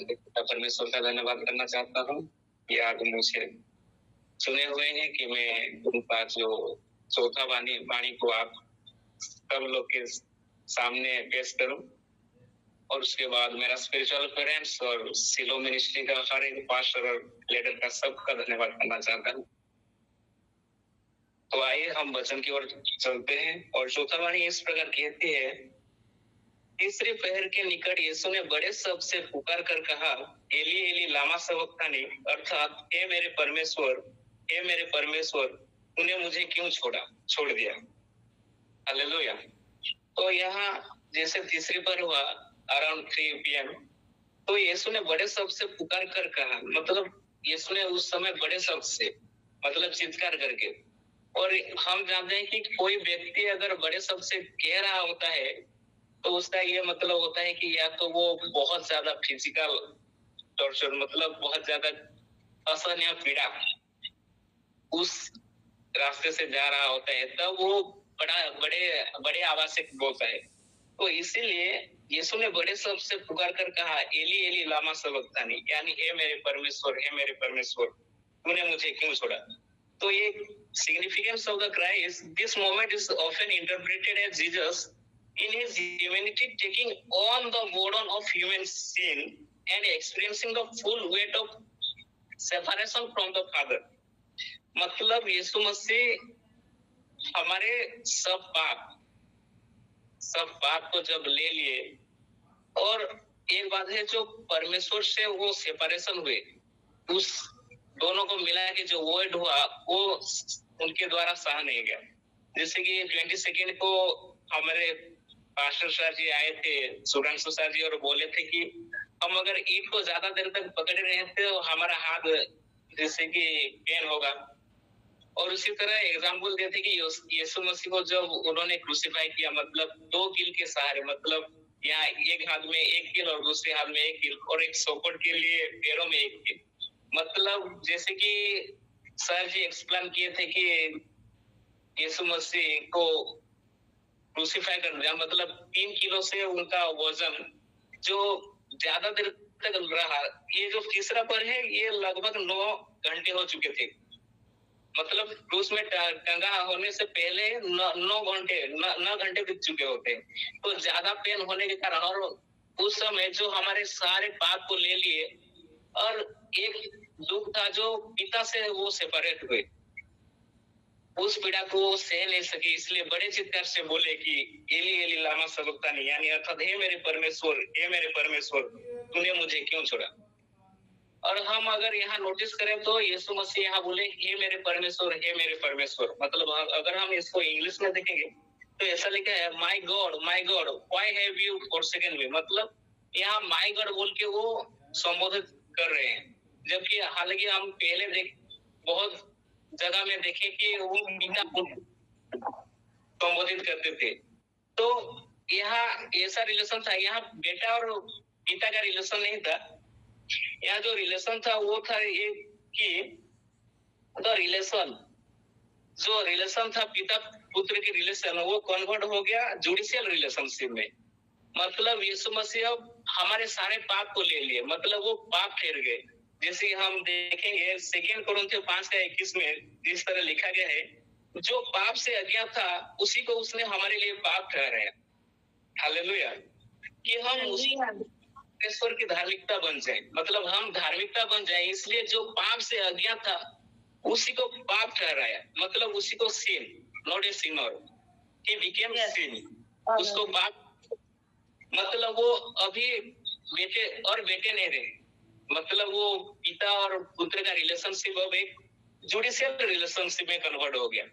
पिता परमेश्वर का धन्यवाद करना चाहता हूँ। ये आज मुझे चुने हुए हैं कि मैं उनका जो चौथा वाणी को आप सब लोग के सामने पेश करूं, और उसके बाद मेरा स्पिरिचुअल पेरेंट्स और सिलो मिनिस्ट्री का हर एक पास्टर और लीडर का सबका धन्यवाद करना चाहता हूँ। तो आइए हम वचन की ओर चलते हैं। और चौथा वाणी इस प्रकार कहती है, तीसरे पहर के निकट यीशु ने बड़े शब्द से पुकार कर कहा, एली एली लामा सबक्तानी, अर्थात हे मेरे परमेश्वर, हे मेरे परमेश्वर, तूने मुझे क्यों छोड़ दिया। हालेलुया। तो यहाँ जैसे तीसरी पर हुआ अराउंड 3 PM, तो यीशु ने बड़े शब्द से पुकार कर कहा, मतलब यीशु ने उस समय बड़े शब्द से मतलब चित्कार करके। और हम जानते हैं कि कोई व्यक्ति अगर बड़े शब्द से कह रहा होता है तो उसका ये मतलब होता है कि या तो वो बहुत ज्यादा फिजिकल टॉर्चर, मतलब बहुत ज्यादा असहन या पीड़ा उस रास्ते से जा रहा होता है, तब वो बड़े आवाज से बोलता है। तो इसीलिए यीशु ने बड़े शब्द से पुकार कर कहा, एली एली लामा सबक्तानी, यानी हे मेरे परमेश्वर, हे मेरे परमेश्वर, तूने मुझे क्यों छोड़ा। तो ये significance of the Christ, this moment is often interpreted as Jesus in his humanity taking on the burden of human sin and experiencing the full weight of separation from the Father। मतलब यीशु मसीह हमारे सब पाप को जब ले लिए, और एक बात है जो परमेश्वर से वो सेपरेशन हुए, उस दोनों को मिला के जो वर्ड हुआ वो उनके द्वारा सहा नहीं गया। जैसे कि 22 को हमारे पास्टर सर जी आए थे, सुरांशु सर जी, और बोले थे कि हम अगर ईट को ज्यादा देर तक पकड़े रहे थे तो हमारा हाथ जैसे कि पेन होगा। और उसी तरह एग्जाम्पल देते कि यीशु मसीह को जब उन्होंने क्रूसिफाई किया, मतलब 2 कील के सहारे, मतलब यहाँ एक हाथ में 1 कील और दूसरे हाथ में 1 कील, और एक सोपट के लिए पैरों में 1 कील। मतलब जैसे कि सर जी एक्सप्लेन किए थे कि यीशु मसीह को क्रूसिफाई कर दिया, मतलब 3 किलो से उनका वजन जो ज्यादा देर तक रहा। ये जो तीसरा पर है ये लगभग 9 घंटे हो चुके थे, मतलब क्रूस में टंगा होने से पहले 9 घंटे बीत चुके होते। तो ज्यादा पेन होने के कारण, और उस समय जो हमारे सारे पाप को ले लिए, और एक दुख था जो पिता से वो सेपरेट हुए, उस पीड़ा को वो सह नहीं सके, इसलिए बड़े चित्कार से बोले कि एली एली लामा सबक्तानी, यानी अर्थात हे मेरे परमेश्वर, हे मेरे परमेश्वर, तूने मुझे क्यों छोड़ा। और हम अगर यहाँ नोटिस करें तो यीशु मसीह यहाँ बोले हे मेरे परमेश्वर, हे मेरे परमेश्वर, मतलब अगर हम इसको इंग्लिश में देखेंगे तो ऐसा लिखा है, my God why have you forsaken me. मतलब यहाँ माई गॉड बोल के वो संबोधित कर रहे हैं, जबकि हालांकि हम पहले बहुत जगह में देखे कि वो पिता संबोधित करते थे। तो यहाँ ऐसा रिलेशन था, यहाँ बेटा और पिता का रिलेशन नहीं था। यहाँ जो रिलेशन था वो था ये कि द रिलेशन था पिता पुत्र के रिलेशन, वो कन्वर्ट हो गया जुडिशियल रिलेशनशिप में। मतलब यीशु मसीह हमारे सारे पाप को ले लिए, मतलब वो पाप ठहर गए। जैसे हम देखेंगे 2 कोरिन्थियों 5:21 में जिस तरह लिखा गया है, जो पाप से अज्ञात था उसी को उसने हमारे लिए पाप ठहराया। हालेलुया। कि हम उसी परमेश्वर की धार्मिकता बन जाए, मतलब हम धार्मिकता बन जाए, इसलिए जो पाप से अज्ञात था उसी को पाप ठहराया, मतलब उसी को sin, not a sinner, he became sin, उसको पाप। मतलब वो अभी बेटे नहीं रहे, मतलब वो पिता और पुत्र का रिलेशनशिप अब एक जुडिशियल रिलेशनशिप में कन्वर्ट हो गया।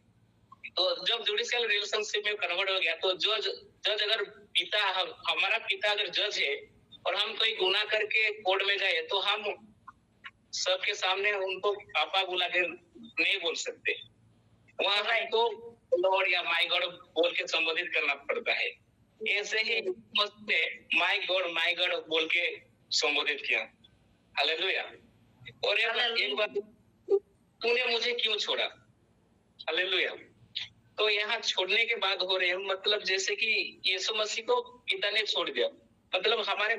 तो जब जुडिशियल रिलेशनशिप में कन्वर्ट हो गया तो जज अगर पिता, हमारा पिता अगर जज है और हम कोई गुनाह करके कोर्ट में जाए तो हम सबके सामने उनको पापा बुला के नहीं बोल सकते, वहां हमको लॉर्ड या माय गॉड बोल के संबोधित करना पड़ता है। ऐसे ही माय गॉड बोल के संबोधित किया। हालेलुया। और एक बात, तूने मुझे क्यों छोड़ा। हालेलुया। तो यहाँ छोड़ने के बाद हो रहे हैं, मतलब जैसे कि यीशु मसीह को पिता ने छोड़ दिया, मतलब हमारे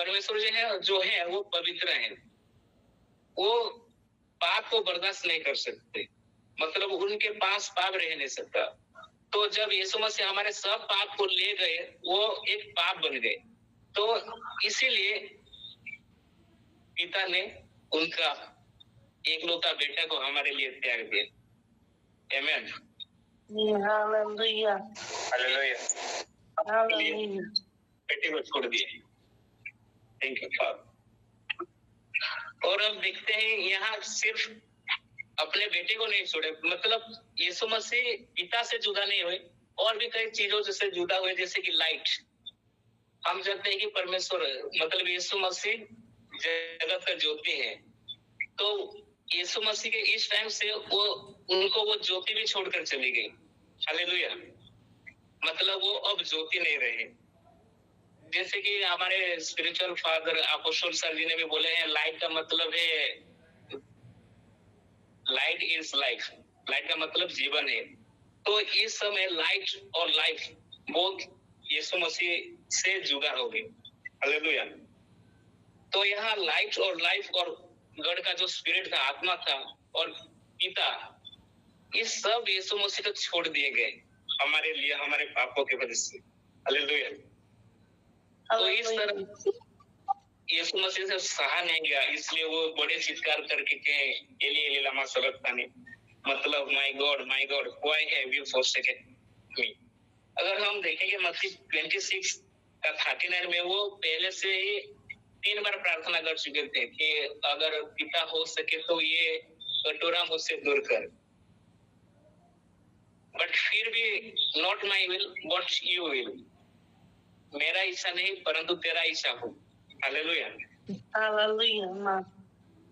परमेश्वर जो है वो पवित्र है, वो पाप को बर्दाश्त नहीं कर सकते, मतलब उनके पास पाप रह नहीं सकता। तो जब यीशु मसीह हमारे सब पाप को ले गए, वो एक पाप बन गए, तो इसीलिए पिता ने उनका एकलौता बेटा को हमारे लिए त्याग दिया। आमीन। Hallelujah, hallelujah, hallelujah. बेटे को छोड़ दिए। Thank you father. और अब देखते हैं यहाँ सिर्फ अपने बेटे को नहीं छोड़े, मतलब यीशु मसीह पिता से जुदा नहीं हुए, और भी कई चीजों से जुदा हुए, जैसे कि लाइट। हम जानते हैं कि परमेश्वर मतलब यीशु मसीह जगत का ज्योति है, तो यीशु मसीह के इस टाइम से उनको वो ज्योति भी छोड़कर चली गई। हालेलुया, मतलब वो अब ज्योति नहीं रहे। जैसे कि हमारे स्पिरिचुअल फादर अपोस्टल सर जी ने भी बोले हैं, लाइट का मतलब है, लाइट इज लाइफ, लाइट का मतलब जीवन है। तो इस समय लाइट और लाइफ बोथ यीशु मसीह से जुड़ा हो गए। हालेलुया। तो यहाँ लाइट और लाइफ और गॉड का जो स्पिरिट था, आत्मा था, और पिता, ये सब यीशु मसीह को छोड़ दिए गए हमारे लिए, हमारे पापों की वजह से। हालेलुया। तो इस तरह यीशु मसीह से सहा नहीं गया, इसलिए वो बड़े चित्कार करके कहे, एली एली लमा सबक्तानी, मतलब my God why have you forsaken me. अगर हम देखेंगे मत्ती 26 का 39 में, वो पहले से ही 3 बार प्रार्थना कर चुके थे कि अगर पिता हो सके तो ये कटोरा मुझसे दूर कर, बट फिर भी not my will but you will, मेरा इच्छा नहीं परंतु तेरा इच्छा हो। Hallelujah, hallelujah.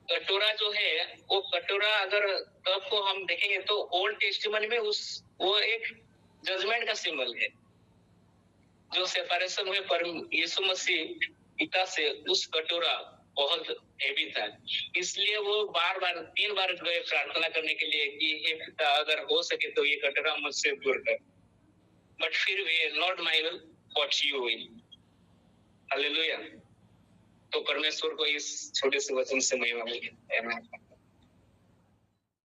कटोरा जो है, वो कटोरा अगर तब को हम देखेंगे तो ओल्ड टेस्टिमनी में वो एक जजमेंट का सिंबल है, जो सेपरेशन हुए पर यीशु मसीह पिता से, उस कटोरा बहुत हेवी था, इसलिए वो बार बार 3 बार गए प्रार्थना करने के लिए कि हे पिता अगर हो सके तो ये कटोरा मुझसे दूर कर, बट फिर भी not my will but you will. Hallelujah. तो परमेश्वर को इस छोटे से वचन से महिमा मिले। आमीन।